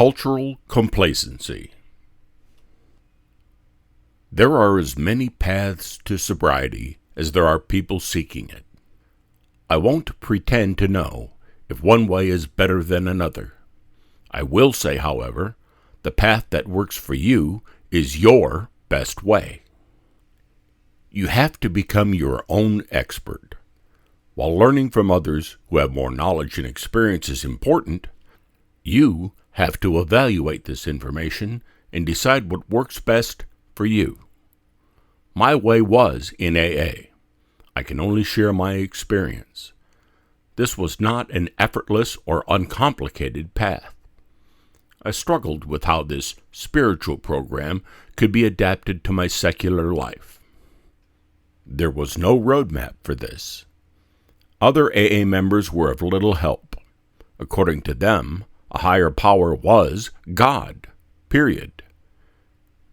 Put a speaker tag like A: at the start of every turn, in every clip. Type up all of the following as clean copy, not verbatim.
A: Cultural complacency. There are as many paths to sobriety as there are people seeking it. I won't pretend to know if one way is better than another. I will say, however, the path that works for you is your best way. You have to become your own expert. While learning from others who have more knowledge and experience is important, you have to evaluate this information and decide what works best for you. My way was in AA. I can only share my experience. This was not an effortless or uncomplicated path. I struggled with how this spiritual program could be adapted to my secular life. There was no roadmap for this. Other AA members were of little help. According to them, a higher power was God, period.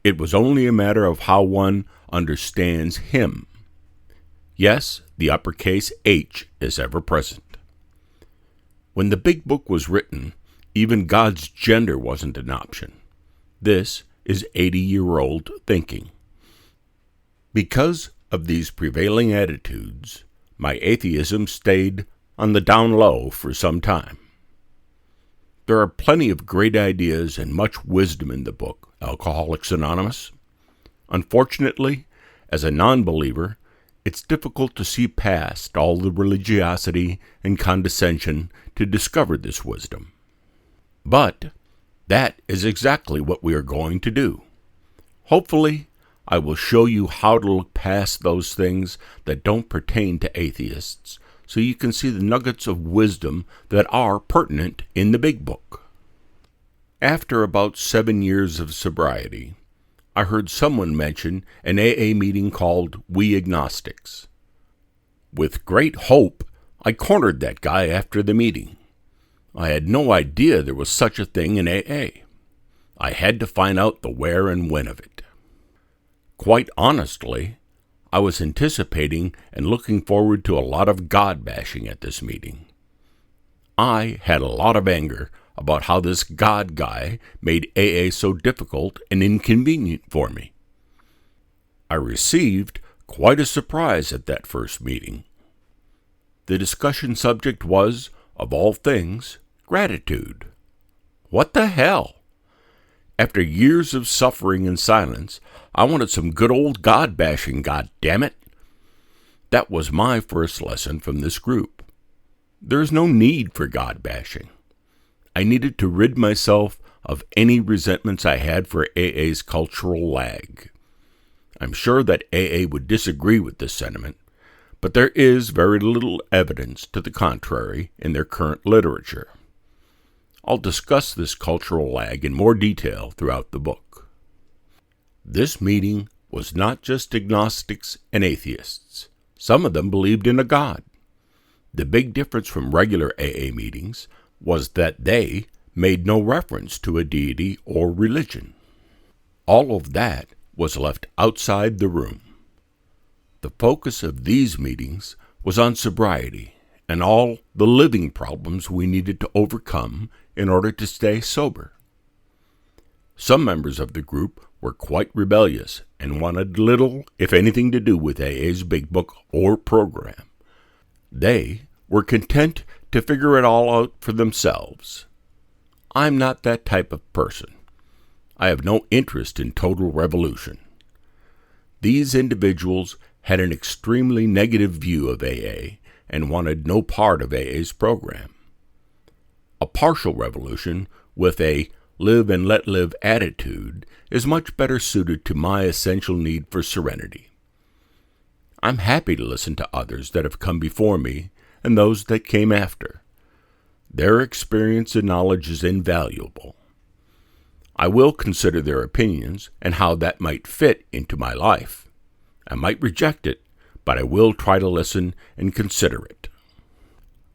A: It was only a matter of how one understands Him. Yes, the uppercase H is ever present. When the Big Book was written, even God's gender wasn't an option. This is 80-year-old thinking. Because of these prevailing attitudes, my atheism stayed on the down low for some time. There are plenty of great ideas and much wisdom in the book, Alcoholics Anonymous. Unfortunately, as a non-believer, it's difficult to see past all the religiosity and condescension to discover this wisdom. But that is exactly what we are going to do. Hopefully, I will show you how to look past those things that don't pertain to atheists, so you can see the nuggets of wisdom that are pertinent in the Big Book. After about 7 years of sobriety, I heard someone mention an AA meeting called We Agnostics. With great hope, I cornered that guy after the meeting. I had no idea there was such a thing in AA. I had to find out the where and when of it. Quite honestly, I was anticipating and looking forward to a lot of God-bashing at this meeting. I had a lot of anger about how this God guy made AA so difficult and inconvenient for me. I received quite a surprise at that first meeting. The discussion subject was, of all things, gratitude. What the hell? After years of suffering and silence, I wanted some good old God-bashing, goddammit. That was my first lesson from this group. There is no need for God-bashing. I needed to rid myself of any resentments I had for AA's cultural lag. I'm sure that AA would disagree with this sentiment, but there is very little evidence to the contrary in their current literature. I'll discuss this cultural lag in more detail throughout the book. This meeting was not just agnostics and atheists. Some of them believed in a God. The big difference from regular AA meetings was that they made no reference to a deity or religion. All of that was left outside the room. The focus of these meetings was on sobriety and all the living problems we needed to overcome in order to stay sober. Some members of the group were quite rebellious and wanted little, if anything, to do with AA's Big Book or program. They were content to figure it all out for themselves. I'm not that type of person. I have no interest in total revolution. These individuals had an extremely negative view of AA and wanted no part of AA's program. A partial revolution with a live and let live attitude is much better suited to my essential need for serenity. I'm happy to listen to others that have come before me and those that came after. Their experience and knowledge is invaluable. I will consider their opinions and how that might fit into my life. I might reject it, but I will try to listen and consider it.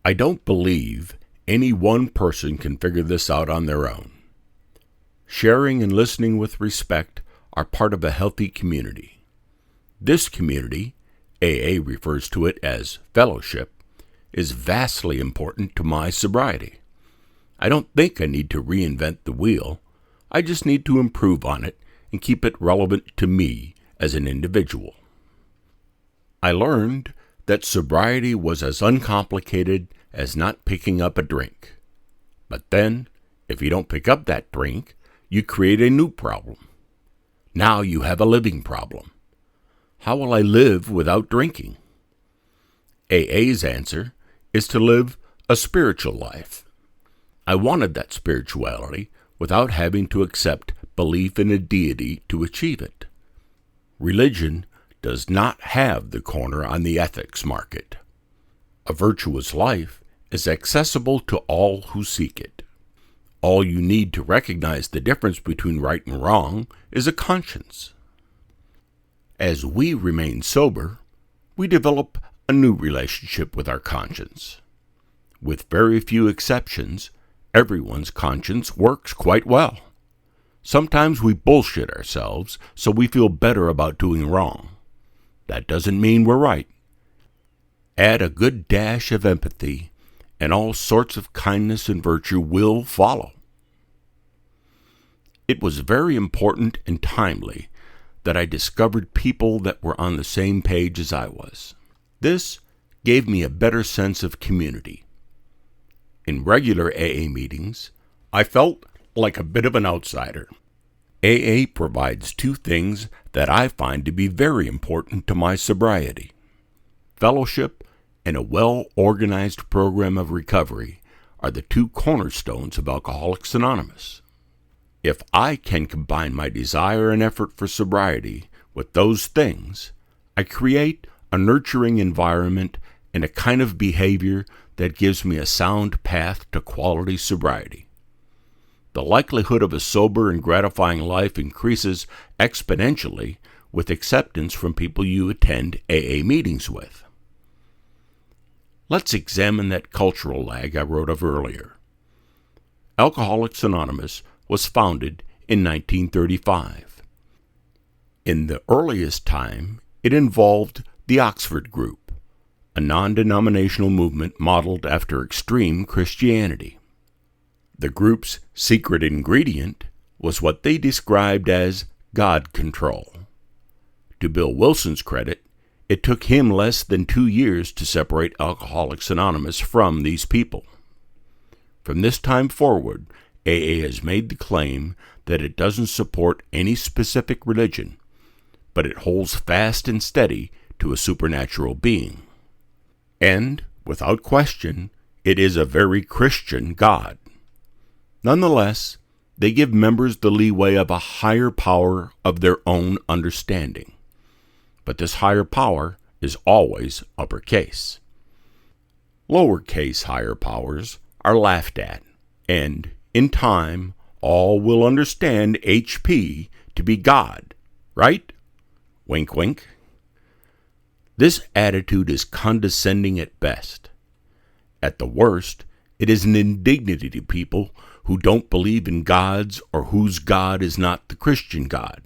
A: I don't believe any one person can figure this out on their own. Sharing and listening with respect are part of a healthy community. This community, AA refers to it as fellowship, is vastly important to my sobriety. I don't think I need to reinvent the wheel. I just need to improve on it and keep it relevant to me as an individual. I learned that sobriety was as uncomplicated as not picking up a drink. But then, if you don't pick up that drink, you create a new problem. Now you have a living problem. How will I live without drinking? AA's answer is to live a spiritual life. I wanted that spirituality without having to accept belief in a deity to achieve it. Religion does not have the corner on the ethics market. A virtuous life is accessible to all who seek it. All you need to recognize the difference between right and wrong is a conscience. As we remain sober, we develop a new relationship with our conscience. With very few exceptions, everyone's conscience works quite well. Sometimes we bullshit ourselves so we feel better about doing wrong. That doesn't mean we're right. Add a good dash of empathy, and all sorts of kindness and virtue will follow. It was very important and timely that I discovered people that were on the same page as I was. This gave me a better sense of community. In regular AA meetings, I felt like a bit of an outsider. AA provides two things that I find to be very important to my sobriety: fellowship and a well-organized program of recovery are the two cornerstones of Alcoholics Anonymous. If I can combine my desire and effort for sobriety with those things, I create a nurturing environment and a kind of behavior that gives me a sound path to quality sobriety. The likelihood of a sober and gratifying life increases exponentially with acceptance from people you attend AA meetings with. Let's examine that cultural lag I wrote of earlier. Alcoholics Anonymous was founded in 1935. In the earliest time, it involved the Oxford Group, a non-denominational movement modeled after extreme Christianity. The group's secret ingredient was what they described as God control. To Bill Wilson's credit, it took him less than 2 years to separate Alcoholics Anonymous from these people. From this time forward, AA has made the claim that it doesn't support any specific religion, but it holds fast and steady to a supernatural being. And, without question, it is a very Christian God. Nonetheless, they give members the leeway of a higher power of their own understanding. But this higher power is always uppercase. Lowercase higher powers are laughed at, and, in time, all will understand HP to be God, right? Wink, wink. This attitude is condescending at best. At the worst, it is an indignity to people who don't believe in gods or whose God is not the Christian God.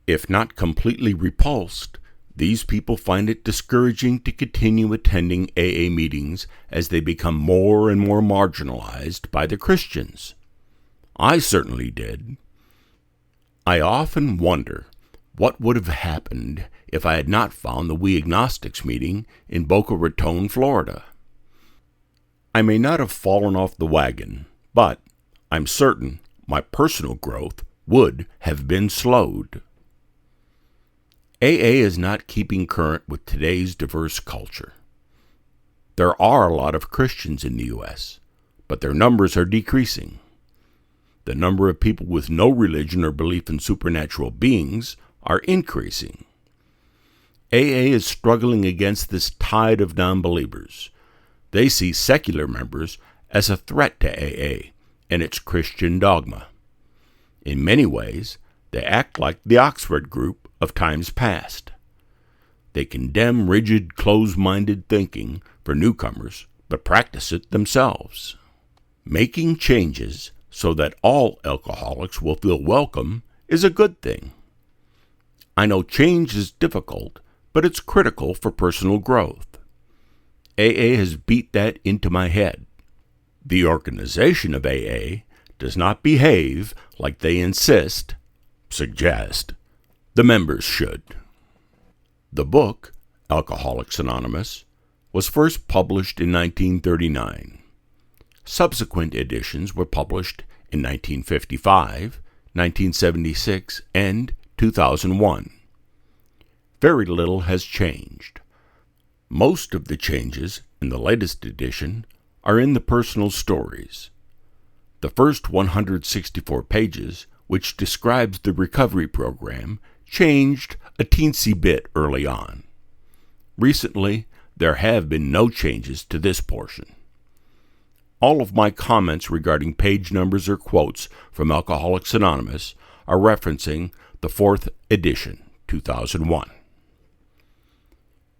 A: If not completely repulsed, these people find it discouraging to continue attending AA meetings as they become more and more marginalized by the Christians. I certainly did. I often wonder what would have happened if I had not found the We Agnostics meeting in Boca Raton, Florida. I may not have fallen off the wagon, but I'm certain my personal growth would have been slowed. AA is not keeping current with today's diverse culture. There are a lot of Christians in the U.S., but their numbers are decreasing. The number of people with no religion or belief in supernatural beings are increasing. AA is struggling against this tide of non-believers. They see secular members as a threat to AA and its Christian dogma. In many ways, they act like the Oxford Group of times past. They condemn rigid, closed-minded thinking for newcomers, but practice it themselves. Making changes so that all alcoholics will feel welcome is a good thing. I know change is difficult, but it's critical for personal growth. AA has beat that into my head. The organization of AA does not behave like they suggest, the members should. The book, Alcoholics Anonymous, was first published in 1939. Subsequent editions were published in 1955, 1976, and 2001. Very little has changed. Most of the changes in the latest edition are in the personal stories. The first 164 pages, which describes the recovery program, changed a teensy bit early on. Recently, there have been no changes to this portion. All of my comments regarding page numbers or quotes from Alcoholics Anonymous are referencing the 4th edition, 2001.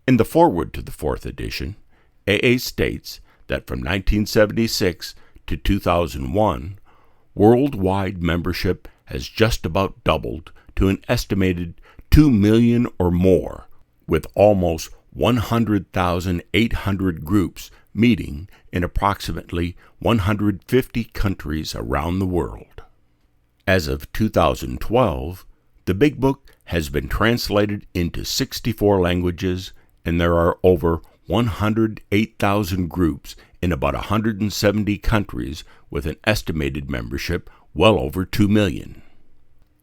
A: In the foreword to the 4th edition, AA states that from 1976 to 2001, worldwide membership has just about doubled to an estimated 2 million or more, with almost 100,800 groups meeting in approximately 150 countries around the world. As of 2012, the Big Book has been translated into 64 languages, and there are over 108,000 groups in about 170 countries with an estimated membership well over 2 million.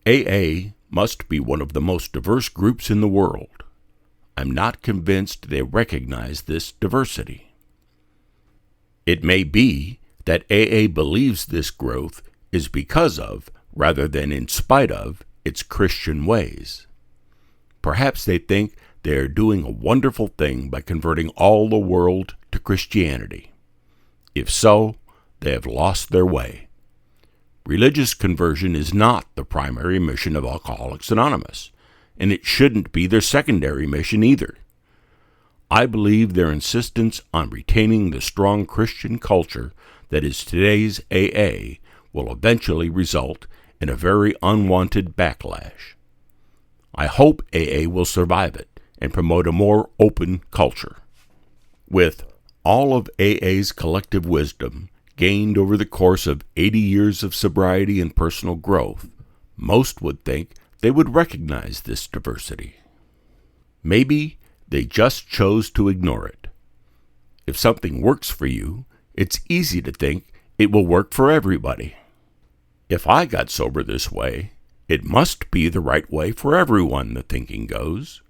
A: AA must be one of the most diverse groups in the world. I'm not convinced they recognize this diversity. It may be that AA believes this growth is because of, rather than in spite of, its Christian ways. Perhaps they think they are doing a wonderful thing by converting all the world to Christianity. If so, they have lost their way. Religious conversion is not the primary mission of Alcoholics Anonymous, and it shouldn't be their secondary mission either. I believe their insistence on retaining the strong Christian culture that is today's AA will eventually result in a very unwanted backlash. I hope AA will survive it and promote a more open culture. With all of AA's collective wisdom gained over the course of 80 years of sobriety and personal growth, most would think they would recognize this diversity. Maybe they just chose to ignore it. If something works for you, it's easy to think it will work for everybody. If I got sober this way, it must be the right way for everyone, the thinking goes.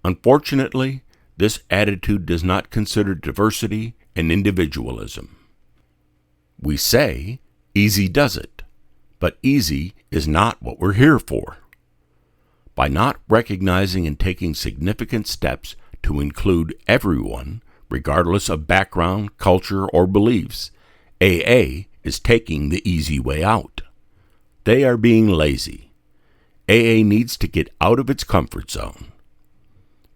A: Unfortunately, this attitude does not consider diversity and individualism. We say, easy does it, but easy is not what we're here for. By not recognizing and taking significant steps to include everyone, regardless of background, culture, or beliefs, AA is taking the easy way out. They are being lazy. AA needs to get out of its comfort zone.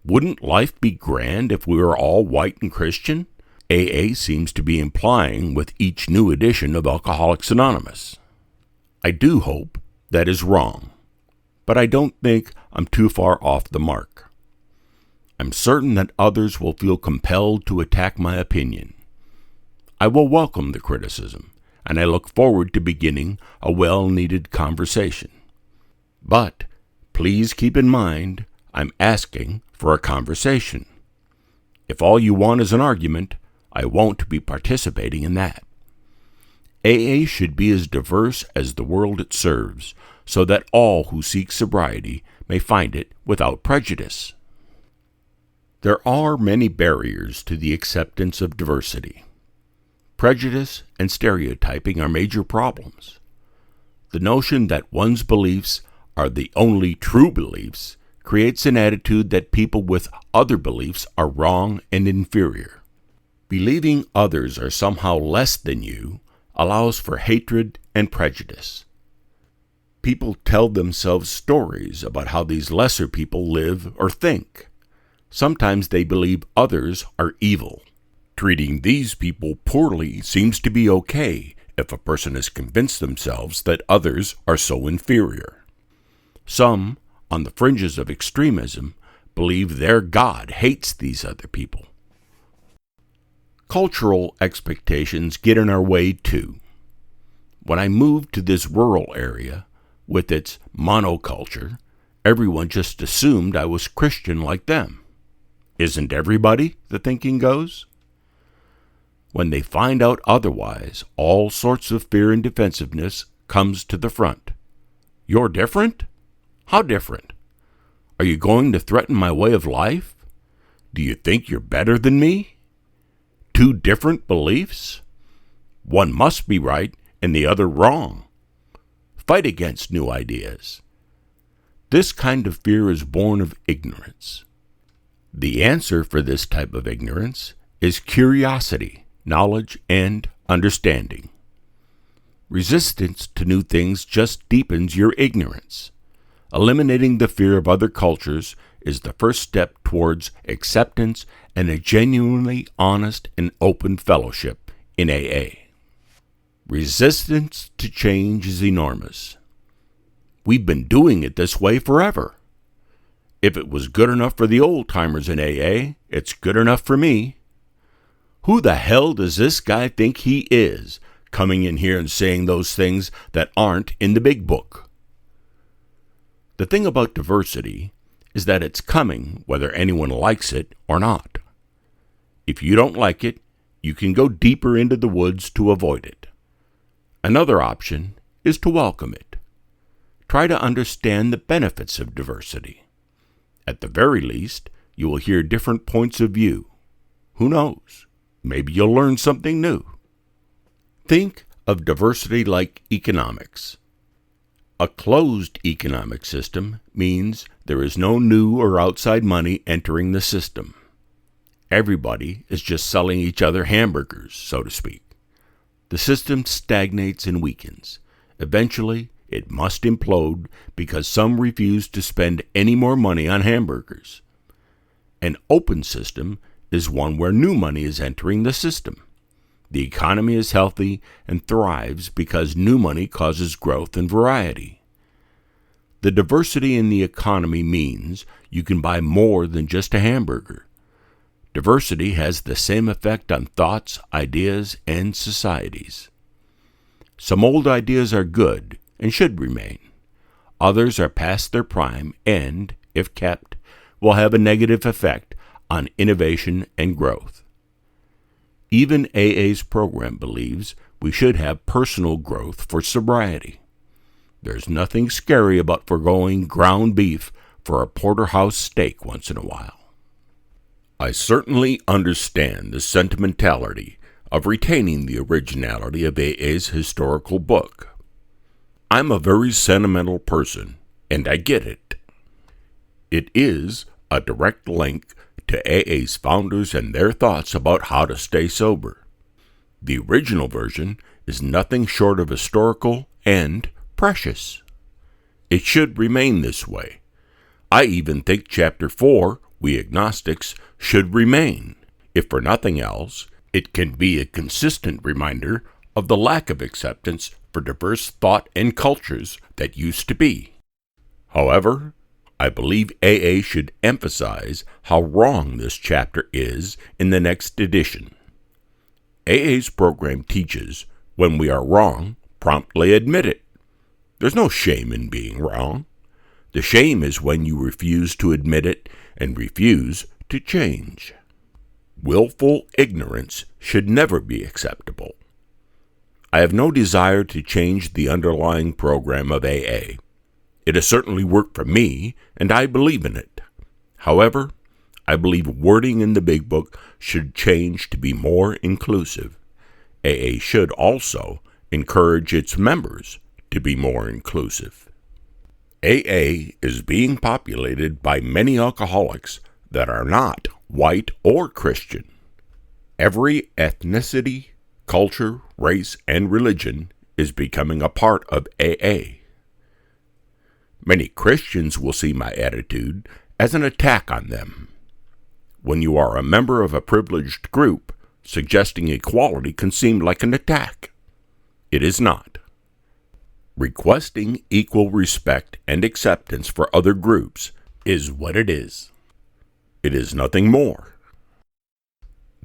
A: Wouldn't life be grand if we were all white and Christian? AA seems to be implying with each new edition of Alcoholics Anonymous. I do hope that is wrong, but I don't think I'm too far off the mark. I'm certain that others will feel compelled to attack my opinion. I will welcome the criticism, and I look forward to beginning a well-needed conversation. But please keep in mind, I'm asking for a conversation. If all you want is an argument, I won't be participating in that. AA should be as diverse as the world it serves, so that all who seek sobriety may find it without prejudice. There are many barriers to the acceptance of diversity. Prejudice and stereotyping are major problems. The notion that one's beliefs are the only true beliefs creates an attitude that people with other beliefs are wrong and inferior. Believing others are somehow less than you allows for hatred and prejudice. People tell themselves stories about how these lesser people live or think. Sometimes they believe others are evil. Treating these people poorly seems to be okay if a person has convinced themselves that others are so inferior. Some, on the fringes of extremism, believe their God hates these other people. Cultural expectations get in our way too. When I moved to this rural area, with its monoculture, everyone just assumed I was Christian like them. Isn't everybody, the thinking goes? When they find out otherwise, all sorts of fear and defensiveness comes to the front. You're different? How different? Are you going to threaten my way of life? Do you think you're better than me? Two different beliefs? One must be right and the other wrong. Fight against new ideas. This kind of fear is born of ignorance. The answer for this type of ignorance is curiosity, knowledge, and understanding. Resistance to new things just deepens your ignorance. Eliminating the fear of other cultures is the first step towards acceptance and a genuinely honest and open fellowship in AA. Resistance to change is enormous. We've been doing it this way forever. If it was good enough for the old-timers in AA, it's good enough for me. Who the hell does this guy think he is, coming in here and saying those things that aren't in the Big Book? The thing about diversity is that it's coming whether anyone likes it or not. If you don't like it, you can go deeper into the woods to avoid it. Another option is to welcome it. Try to understand the benefits of diversity. At the very least, you will hear different points of view. Who knows? Maybe you'll learn something new. Think of diversity like economics. A closed economic system means there is no new or outside money entering the system. Everybody is just selling each other hamburgers, so to speak. The system stagnates and weakens. Eventually, it must implode because some refuse to spend any more money on hamburgers. An open system is one where new money is entering the system. The economy is healthy and thrives because new money causes growth and variety. The diversity in the economy means you can buy more than just a hamburger. Diversity has the same effect on thoughts, ideas, and societies. Some old ideas are good and should remain. Others are past their prime and, if kept, will have a negative effect on innovation and growth. Even AA's program believes we should have personal growth for sobriety. There's nothing scary about foregoing ground beef for a porterhouse steak once in a while. I certainly understand the sentimentality of retaining the originality of AA's historical book. I'm a very sentimental person, and I get it. It is a direct link to AA's founders and their thoughts about how to stay sober. The original version is nothing short of historical and precious. It should remain this way. I even think Chapter 4, We Agnostics, should remain. If for nothing else, it can be a consistent reminder of the lack of acceptance for diverse thought and cultures that used to be. However, I believe AA should emphasize how wrong this chapter is in the next edition. AA's program teaches when we are wrong, promptly admit it. There's no shame in being wrong. The shame is when you refuse to admit it and refuse to change. Willful ignorance should never be acceptable. I have no desire to change the underlying program of AA. It has certainly worked for me, and I believe in it. However, I believe wording in the Big Book should change to be more inclusive. AA should also encourage its members to be more inclusive. AA is being populated by many alcoholics that are not white or Christian. Every ethnicity, culture, race, and religion is becoming a part of AA. Many Christians will see my attitude as an attack on them. When you are a member of a privileged group, suggesting equality can seem like an attack. It is not. Requesting equal respect and acceptance for other groups is what it is. It is nothing more.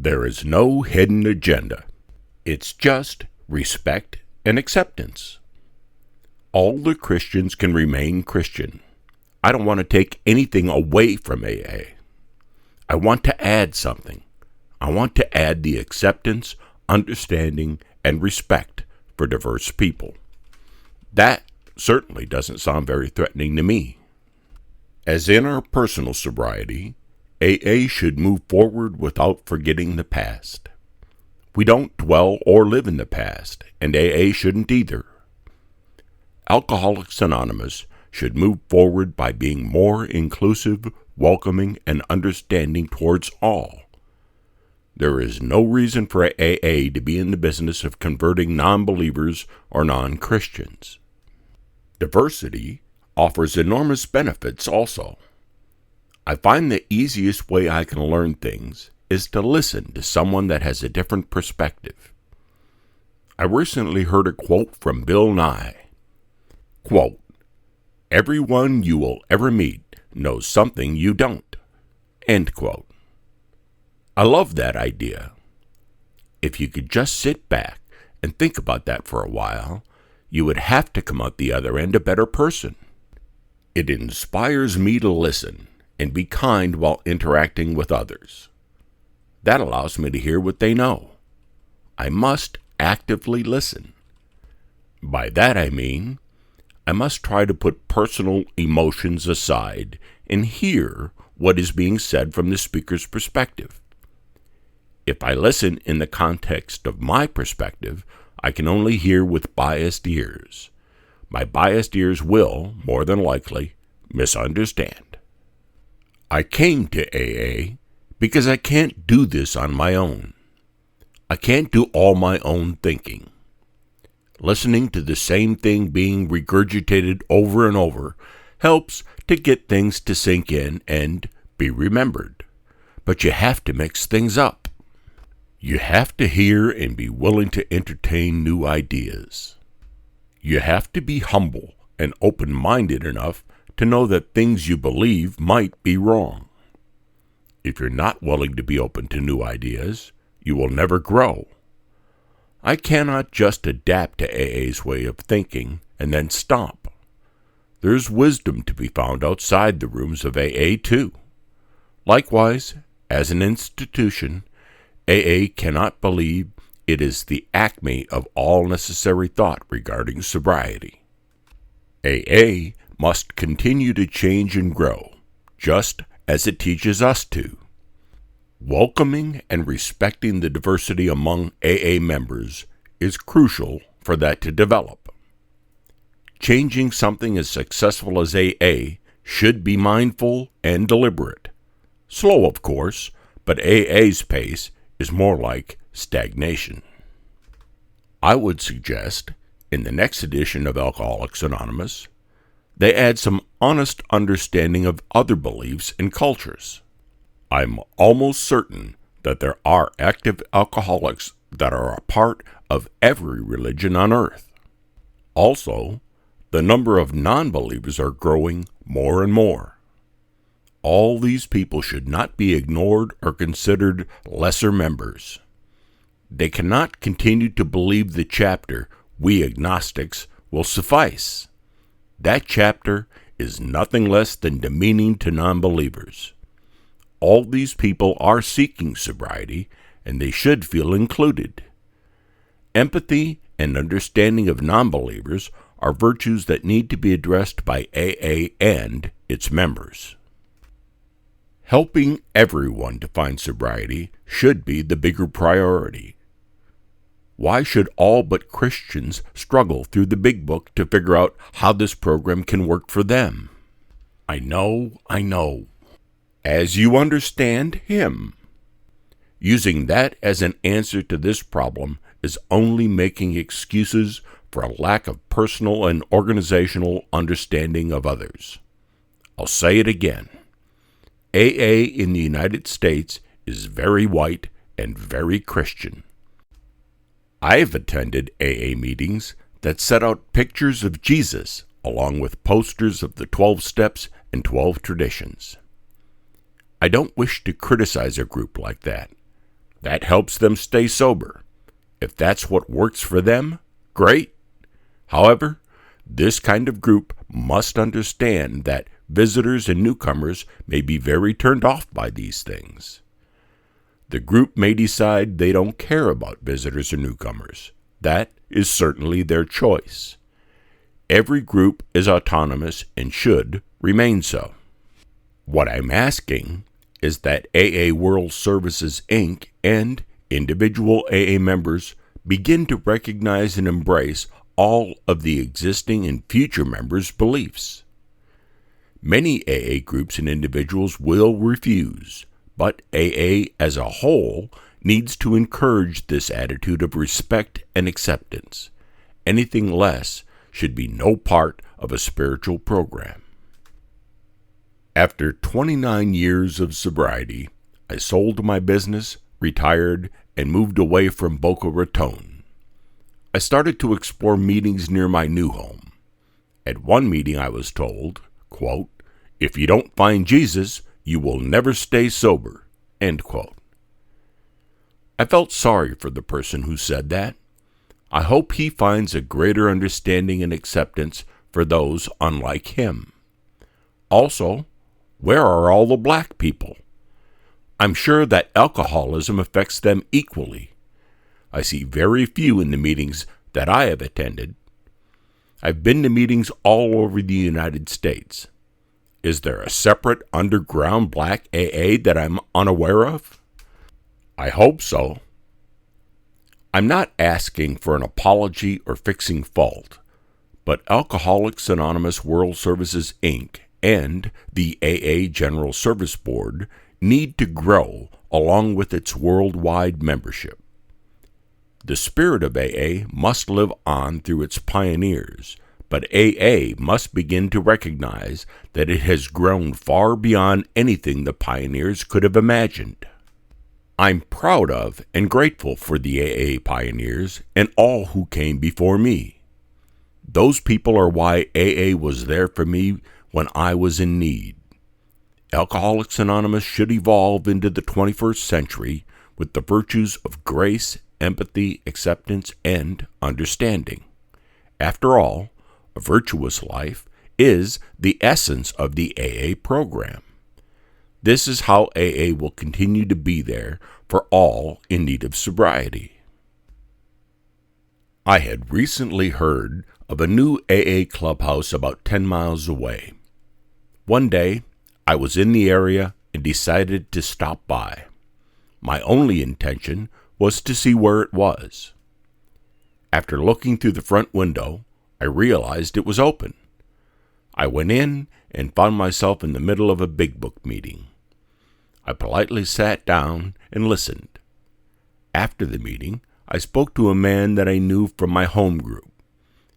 A: There is no hidden agenda. It's just respect and acceptance. All the Christians can remain Christian. I don't want to take anything away from AA. I want to add something. I want to add the acceptance, understanding, and respect for diverse people. That certainly doesn't sound very threatening to me. As in our personal sobriety, AA should move forward without forgetting the past. We don't dwell or live in the past, and AA shouldn't either. Alcoholics Anonymous should move forward by being more inclusive, welcoming, and understanding towards all. There is no reason for AA to be in the business of converting non-believers or non-Christians. Diversity offers enormous benefits also. I find the easiest way I can learn things is to listen to someone that has a different perspective. I recently heard a quote from Bill Nye. Quote, "Everyone you will ever meet knows something you don't." End quote. I love that idea. If you could just sit back and think about that for a while, you would have to come out the other end a better person. It inspires me to listen and be kind while interacting with others. That allows me to hear what they know. I must actively listen. By that I mean, I must try to put personal emotions aside and hear what is being said from the speaker's perspective. If I listen in the context of my perspective, I can only hear with biased ears. My biased ears will, more than likely, misunderstand. I came to AA because I can't do this on my own. I can't do all my own thinking. Listening to the same thing being regurgitated over and over helps to get things to sink in and be remembered. But you have to mix things up. You have to hear and be willing to entertain new ideas. You have to be humble and open-minded enough to know that things you believe might be wrong. If you're not willing to be open to new ideas, you will never grow. I cannot just adapt to AA's way of thinking and then stop. There's wisdom to be found outside the rooms of AA too. Likewise, as an institution, AA cannot believe it is the acme of all necessary thought regarding sobriety. AA must continue to change and grow, just as it teaches us to. Welcoming and respecting the diversity among AA members is crucial for that to develop. Changing something as successful as AA should be mindful and deliberate. Slow, of course, but AA's pace is more like stagnation. I would suggest, in the next edition of Alcoholics Anonymous, they add some honest understanding of other beliefs and cultures. I'm almost certain that there are active alcoholics that are a part of every religion on earth. Also, the number of non-believers are growing more and more. All these people should not be ignored or considered lesser members. They cannot continue to believe the chapter, "We agnostics," will suffice. That chapter is nothing less than demeaning to non-believers. All these people are seeking sobriety, and they should feel included. Empathy and understanding of non-believers are virtues that need to be addressed by AA and its members. Helping everyone to find sobriety should be the bigger priority. Why should all but Christians struggle through the Big Book to figure out how this program can work for them? I know. As you understand Him. Using that as an answer to this problem is only making excuses for a lack of personal and organizational understanding of others. I'll say it again. AA in the United States is very white and very Christian. I've attended AA meetings that set out pictures of Jesus along with posters of the 12 steps and 12 traditions. I don't wish to criticize a group like that. That helps them stay sober. If that's what works for them, great. However, this kind of group must understand that visitors and newcomers may be very turned off by these things. The group may decide they don't care about visitors or newcomers. That is certainly their choice. Every group is autonomous and should remain so. What I'm asking is that AA World Services, Inc. and individual AA members begin to recognize and embrace all of the existing and future members' beliefs. Many AA groups and individuals will refuse, but AA as a whole needs to encourage this attitude of respect and acceptance. Anything less should be no part of a spiritual program. After 29 years of sobriety, I sold my business, retired, and moved away from Boca Raton. I started to explore meetings near my new home. At one meeting I was told, quote, "If you don't find Jesus, you will never stay sober," end quote. I felt sorry for the person who said that. I hope he finds a greater understanding and acceptance for those unlike him. Also, where are all the black people? I'm sure that alcoholism affects them equally. I see very few in the meetings that I have attended. I've been to meetings all over the United States. Is there a separate underground black AA that I'm unaware of? I hope so. I'm not asking for an apology or fixing fault, but Alcoholics Anonymous World Services, Inc. and the AA General Service Board need to grow along with its worldwide membership. The spirit of AA must live on through its pioneers, but AA must begin to recognize that it has grown far beyond anything the pioneers could have imagined. I'm proud of and grateful for the AA pioneers and all who came before me. Those people are why AA was there for me when I was in need. Alcoholics Anonymous should evolve into the 21st century with the virtues of grace, empathy, acceptance, and understanding. After all, a virtuous life is the essence of the AA program. This is how AA will continue to be there for all in need of sobriety. I had recently heard of a new AA clubhouse about 10 miles away. One day, I was in the area and decided to stop by. My only intention was to see where it was. After looking through the front window, I realized it was open. I went in and found myself in the middle of a Big Book meeting. I politely sat down and listened. After the meeting, I spoke to a man that I knew from my home group.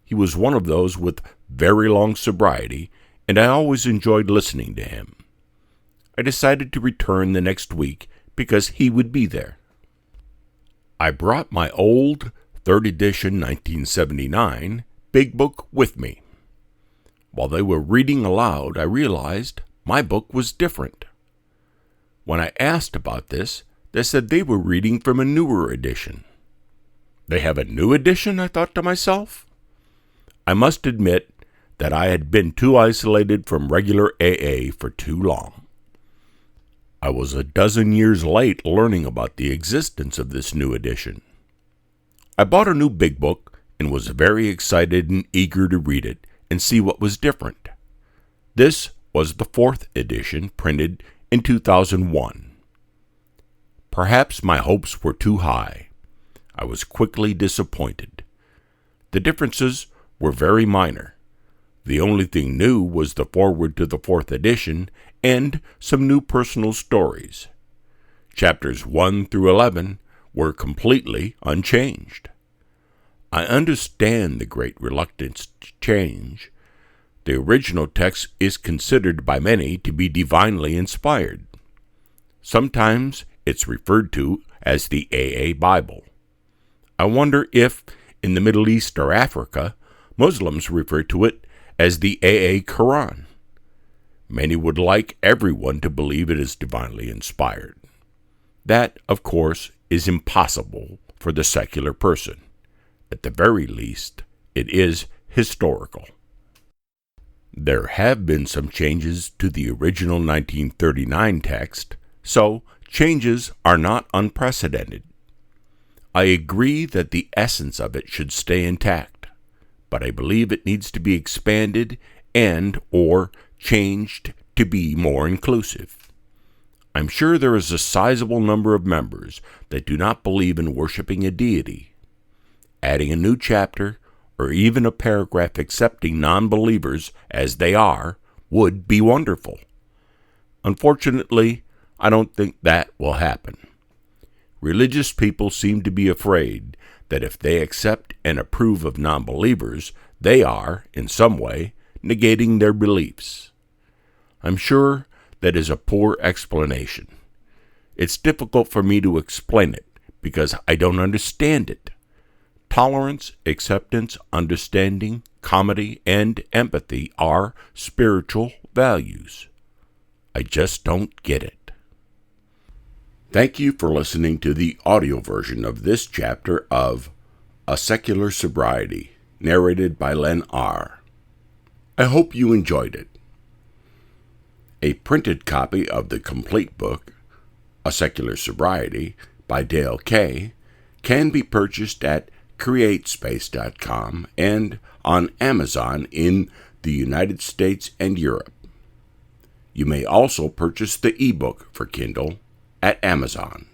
A: He was one of those with very long sobriety, and I always enjoyed listening to him. I decided to return the next week because he would be there. I brought my old 3rd edition 1979 Big Book with me. While they were reading aloud, I realized my book was different. When I asked about this, they said they were reading from a newer edition. They have a new edition, I thought to myself. I must admit that I had been too isolated from regular AA for too long. I was a dozen years late learning about the existence of this new edition. I bought a new Big Book and was very excited and eager to read it and see what was different. This was the 4th edition, printed in 2001. Perhaps my hopes were too high. I was quickly disappointed. The differences were very minor. The only thing new was the foreword to the 4th edition and some new personal stories. Chapters 1 through 11 were completely unchanged. I understand the great reluctance to change. The original text is considered by many to be divinely inspired. Sometimes it's referred to as the AA Bible. I wonder if, in the Middle East or Africa, Muslims refer to it as the AA Quran. Many would like everyone to believe it is divinely inspired. That, of course, is impossible for the secular person. At the very least, it is historical. There have been some changes to the original 1939 text, so changes are not unprecedented. I agree that the essence of it should stay intact, but I believe it needs to be expanded and or changed to be more inclusive. I'm sure there is a sizable number of members that do not believe in worshiping a deity. Adding a new chapter, or even a paragraph accepting non-believers as they are, would be wonderful. Unfortunately, I don't think that will happen. Religious people seem to be afraid that if they accept and approve of non-believers, they are, in some way, negating their beliefs. I'm sure that is a poor explanation. It's difficult for me to explain it because I don't understand it. Tolerance, acceptance, understanding, comedy, and empathy are spiritual values. I just don't get it. Thank you for listening to the audio version of this chapter of A Secular Sobriety, narrated by Len R. I hope you enjoyed it. A printed copy of the complete book, A Secular Sobriety, by Dale K., can be purchased at createspace.com and on Amazon in the United States and Europe. You may also purchase the ebook for Kindle at Amazon.